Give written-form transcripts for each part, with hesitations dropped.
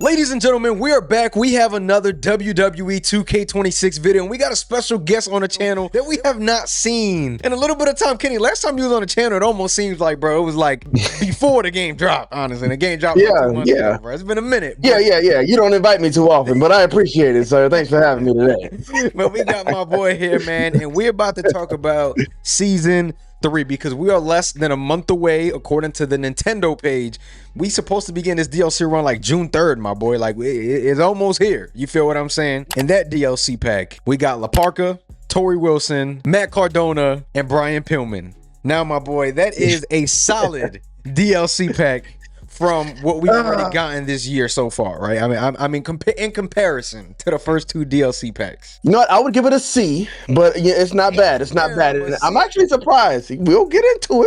Ladies and gentlemen, we are back. We have another WWE 2K26 video, and we got a special guest on the channel that we have not seen in a little bit of time. Kenny, last time you was on the channel, it almost seems like, bro, it was like before the game dropped, honestly. The game dropped 2 months ago, bro. It's been a minute. Yeah. You don't invite me too often, but I appreciate it, sir. Thanks for having me today. But we got my boy here, man, and we're about to talk about Season 3 because we are less than a month away, according to the Nintendo page. We supposed to begin this DLC run like June 3rd, my boy. Like it's almost here. You feel what I'm saying? In that DLC pack, we got La Parka, Tori Wilson, Matt Cardona, and Brian Pillman. Now, my boy, that is a solid DLC pack from what we've already gotten this year so far, right? I mean, in comparison to the first 2 DLC packs. You know what? I would give it a C, but yeah, it's not bad. It's not bad. And I'm actually surprised. We'll get into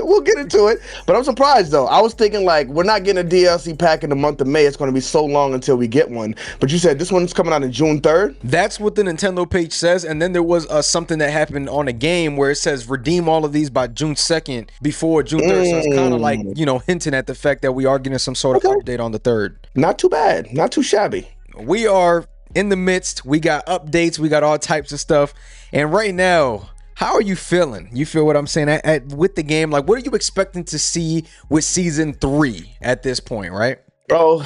it. But I'm surprised though. I was thinking like we're not getting a DLC pack in the month of May. It's going to be so long until we get one. But you said this one's coming out on June 3rd. That's what the Nintendo page says. And then there was something that happened on a game where it says redeem all of these by June 2nd before June 3rd. So it's kind of like, you know, hinting at the fact that we are getting some sort of update on the 3rd. Not too bad. Not too shabby. We are in the midst. We got updates. We got all types of stuff. And right now, how are you feeling? You feel what I'm saying with the game? Like, what are you expecting to see with Season 3 at this point, right? Bro,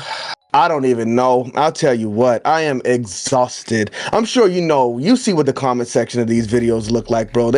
I don't even know. I'll tell you what, I am exhausted. I'm sure you see what the comment section of these videos look like, bro.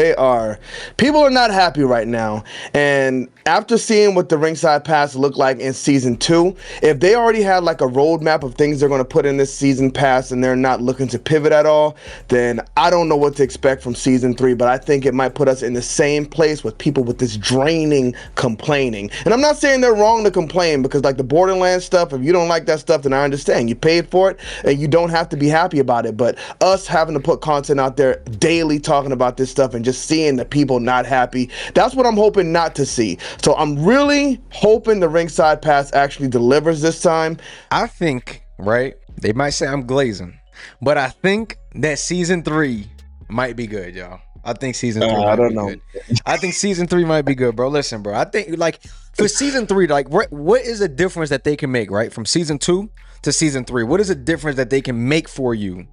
People are not happy right now. And after seeing what the Ringside Pass looked like in Season 2, if they already had like a roadmap of things they're going to put in this Season Pass and they're not looking to pivot at all, then I don't know what to expect from Season 3, but I think it might put us in the same place with people with this draining complaining. And I'm not saying they're wrong to complain, because like the Borderlands stuff, if you don't like that stuff, then I understand. You paid for it and you don't have to be happy about it. But us having to put content out there daily talking about this stuff and just seeing the people not happy, that's what I'm hoping not to see. So I'm really hoping the Ringside Pass actually delivers this time. I think, right, they might say I'm glazing, but I think that Season 3 might be good, y'all. I think Season 3 might be good. I think Season 3 might be good, bro. Listen, bro, I think like for Season 3, like what is the difference that they can make, right? From Season 2 to Season 3, what is the difference that they can make for you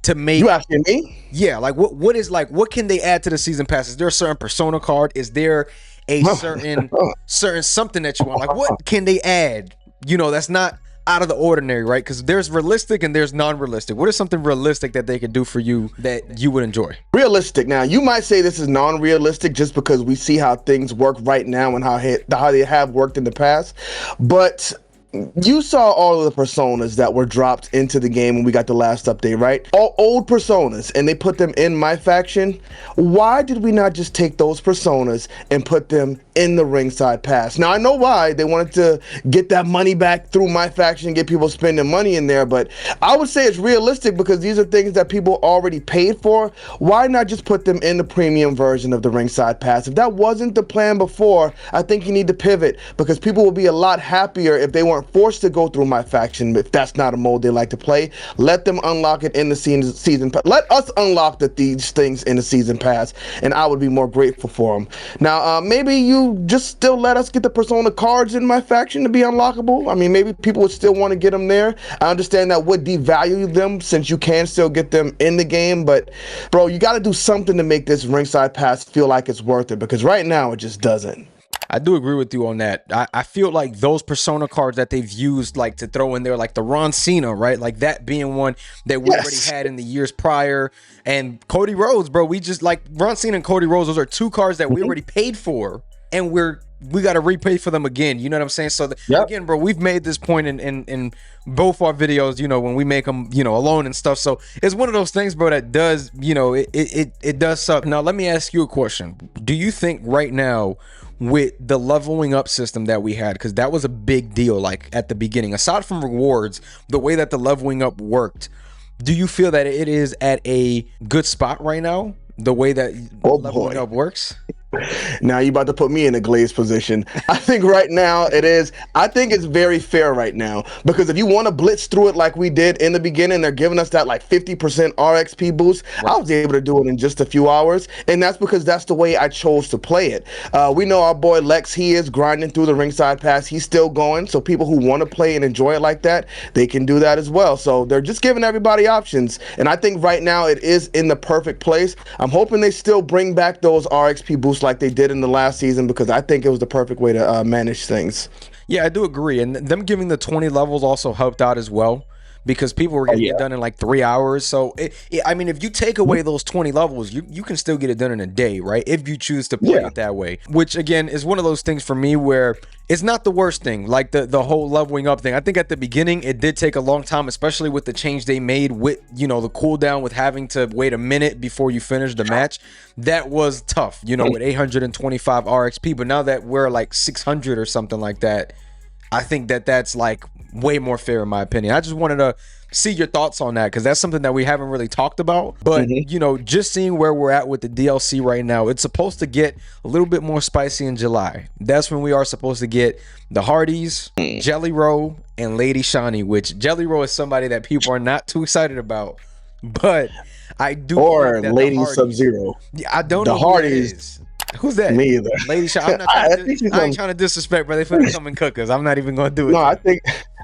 to make? You asking me? Yeah, like what can they add to the Season Pass? Is there a certain persona card? Is there a certain something that you want? Like what can they add? You know, that's not out of the ordinary, right? Because there's realistic and there's non-realistic. What is something realistic that they can do for you that you would enjoy? Realistic. Now, you might say this is non-realistic just because we see how things work right now and how they have worked in the past. But you saw all of the personas that were dropped into the game when we got the last update, right? All old personas, and they put them in my faction. Why did we not just take those personas and put them in the Ringside Pass? Now, I know why. They wanted to get that money back through my faction and get people spending money in there, but I would say it's realistic because these are things that people already paid for. Why not just put them in the premium version of the Ringside Pass? If that wasn't the plan before, I think you need to pivot, because people will be a lot happier if they weren't forced to go through my faction. If that's not a mode they like to play, let them unlock it in the season pass. Let us unlock these things in the Season Pass, and I would be more grateful for them. Now, maybe you just still let us get the persona cards in my faction to be unlockable. I mean, maybe people would still want to get them there. I understand that would devalue them since you can still get them in the game, but bro, you got to do something to make this Ringside Pass feel like it's worth it, because right now it just doesn't. I do agree with you on that. I feel like those persona cards that they've used, like to throw in there, like the Ron Cena, right? Like that being one that we already had in the years prior. And Cody Rhodes, bro, we just like Ron Cena and Cody Rhodes. Those are 2 cards that we already paid for, and we got to repay for them again. You know what I'm saying? So again, bro, we've made this point in both our videos, you know, when we make them, you know, alone and stuff. So it's one of those things, bro, that does, you know, it does suck. Now, let me ask you a question. Do you think right now, with the leveling up system that we had, because that was a big deal, like at the beginning, aside from rewards, the way that the leveling up worked, do you feel that it is at a good spot right now, the way that leveling up works? Now you about to put me in a glazed position. I think right now it is. I think it's very fair right now because if you want to blitz through it like we did in the beginning, they're giving us that like 50% RXP boost. Right. I was able to do it in just a few hours, and that's because that's the way I chose to play it. We know our boy Lex. He is grinding through the ringside pass. He's still going. So people who want to play and enjoy it like that, they can do that as well. So they're just giving everybody options, and I think right now it is in the perfect place. I'm hoping they still bring back those RXP boosts like they did in the last season because I think it was the perfect way to manage things. Yeah, I do agree. And them giving the 20 levels also helped out as well because people were getting it done in like 3 hours. So, I mean, if you take away those 20 levels, you can still get it done in a day, right? If you choose to play it that way, which again is one of those things for me where it's not the worst thing, like the whole leveling up thing. I think at the beginning it did take a long time, especially with the change they made with, you know, the cooldown with having to wait a minute before you finish the match. That was tough, you know, with 825 RXP. But now that we're like 600 or something like that, I think that's like way more fair in my opinion. I just wanted to see your thoughts on that because that's something that we haven't really talked about. But you know, just seeing where we're at with the DLC right now, it's supposed to get a little bit more spicy in July. That's when we are supposed to get the Hardys, Jelly Roll, and Lady Shani, which Jelly Roll is somebody that people are not too excited about, but I do Or think that Lady Sub-Zero. I don't the know Hardys. who that is. Who's that? Me either. Lady Shani. I'm not I ain't trying to disrespect, but they finna come and cook us. I'm not even gonna do it. No, I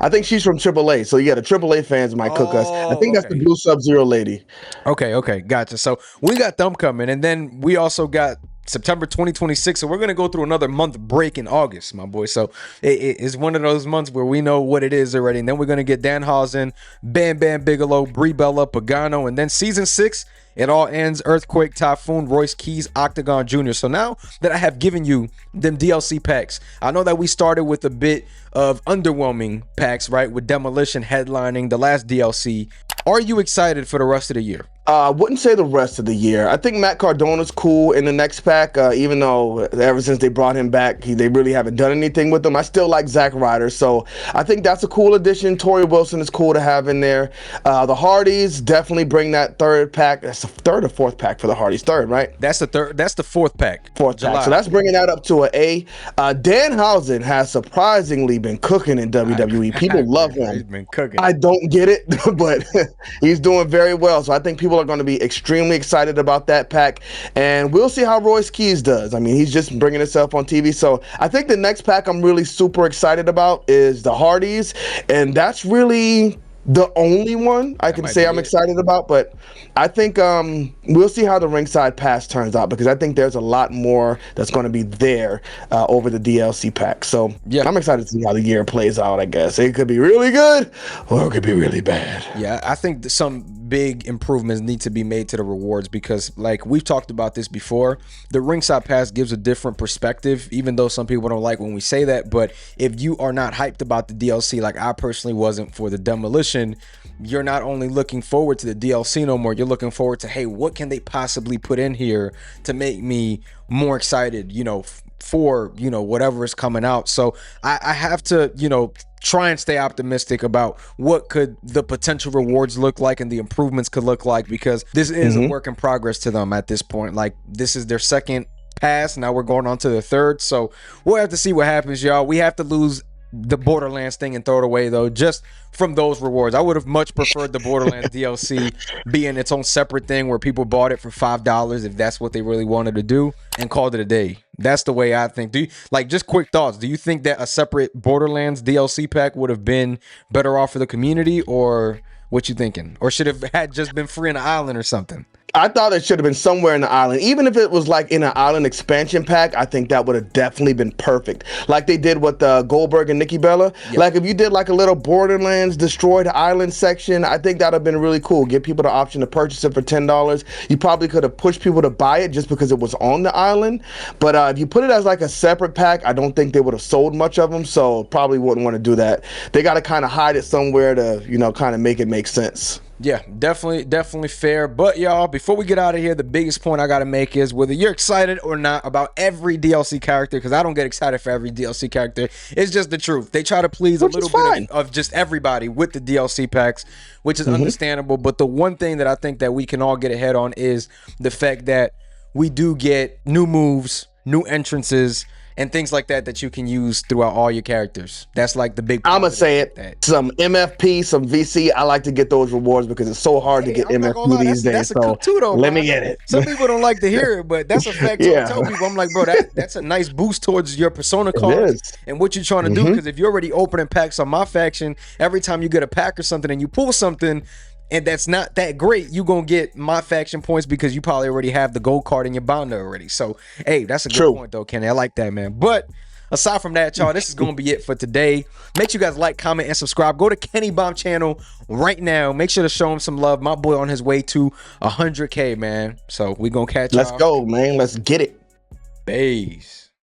think she's from AAA. So yeah, the AAA fans might cook us. I think that's the blue Sub-Zero lady. Okay, gotcha. So we got them coming, and then we also got September 2026. So we're gonna go through another month break in August, my boy. So it is one of those months where we know what it is already, and then we're gonna get Danhausen, Bam Bam Bigelow, Brie Bella, Pagano, and then season 6. It all ends Earthquake, Typhoon, Royce Keys, Octagon Jr. So now that I have given you them DLC packs, I know that we started with a bit of underwhelming packs, right? With Demolition headlining the last DLC. Are you excited for the rest of the year? I wouldn't say the rest of the year. I think Matt Cardona's cool in the next pack, even though ever since they brought him back, they really haven't done anything with him. I still like Zack Ryder, so I think that's a cool addition. Tori Wilson is cool to have in there. The Hardys definitely bring that third pack. That's the third or fourth pack for the Hardys. Third, right? That's the third. That's the fourth pack. Fourth pack. So that's bringing that up to an A. Danhausen has surprisingly been cooking in WWE. People love him. He's been cooking. I don't get it, but he's doing very well. So I think people are going to be extremely excited about that pack, and we'll see how Royce Keys does. I mean, he's just bringing himself on TV. So I think the next pack I'm really super excited about is the Hardys, and that's really the only one I can say I'm excited about. But I think we'll see how the ringside pass turns out, because I think there's a lot more that's going to be there over the DLC pack. So yeah, I'm excited to see how the year plays out. I guess it could be really good or it could be really bad. Yeah, I think some big improvements need to be made to the rewards, because like we've talked about this before, the ringside pass gives a different perspective, even though some people don't like when we say that. But if you are not hyped about the DLC, like I personally wasn't for the Demolition, you're not only looking forward to the DLC no more, you're looking forward to, hey, what can they possibly put in here to make me more excited, you know, for, you know, whatever is coming out. So I have to, you know, try and stay optimistic about what could the potential rewards look like and the improvements could look like, because this is a work in progress to them at this point. Like, this is their second pass, now we're going on to the third, so we'll have to see what happens, y'all. We have to lose the Borderlands thing and throw it away, though, just from those rewards. I would have much preferred the Borderlands DLC being its own separate thing where people bought it for $5 if that's what they really wanted to do, and called it a day. That's the way I think. Do you, like, just quick thoughts, do you think that a separate Borderlands DLC pack would have been better off for the community, or what you thinking? Or should have had just been free on the island or something? I thought it should have been somewhere in the island. Even if it was like in an island expansion pack, I think that would have definitely been perfect. Like they did with Goldberg and Nikki Bella. Yep. Like if you did like a little Borderlands Destroy the Island section, I think that would have been really cool. Give people the option to purchase it for $10. You probably could have pushed people to buy it just because it was on the island. But if you put it as like a separate pack, I don't think they would have sold much of them. So probably wouldn't want to do that. They got to kind of hide it somewhere to, you know, kind of make it make sense. Yeah, definitely fair. But y'all, before we get out of here, the biggest point I gotta make is whether you're excited or not about every DLC character, because I don't get excited for every DLC character. It's just the truth. They try to please a little bit of just everybody with the DLC packs, which is understandable. But the one thing that I think that we can all get ahead on is the fact that we do get new moves new entrances, and things like that you can use throughout all your characters. That's like the big. I'm gonna say it. That. Some MFP, some VC. I like to get those rewards because it's so hard to get MFP these days. That's a cook too, though. Let me get it. Some people don't like to hear it, but that's a fact. Yeah. I tell people, I'm like, bro, that's a nice boost towards your persona cards and what you're trying to do. Because if you're already opening packs on my faction, every time you get a pack or something and you pull something and that's not that great, you gonna get my faction points because you probably already have the gold card in your binder already. So hey, that's a good point though, Kenny. I like that, man. But aside from that, y'all, this is gonna be it for today. Make sure you guys like, comment, and subscribe. Go to Kenny Bomb channel right now. Make sure to show him some love. My boy on his way to 100K, man. So we gonna catch y'all. Let's go, man. Let's get it. Peace.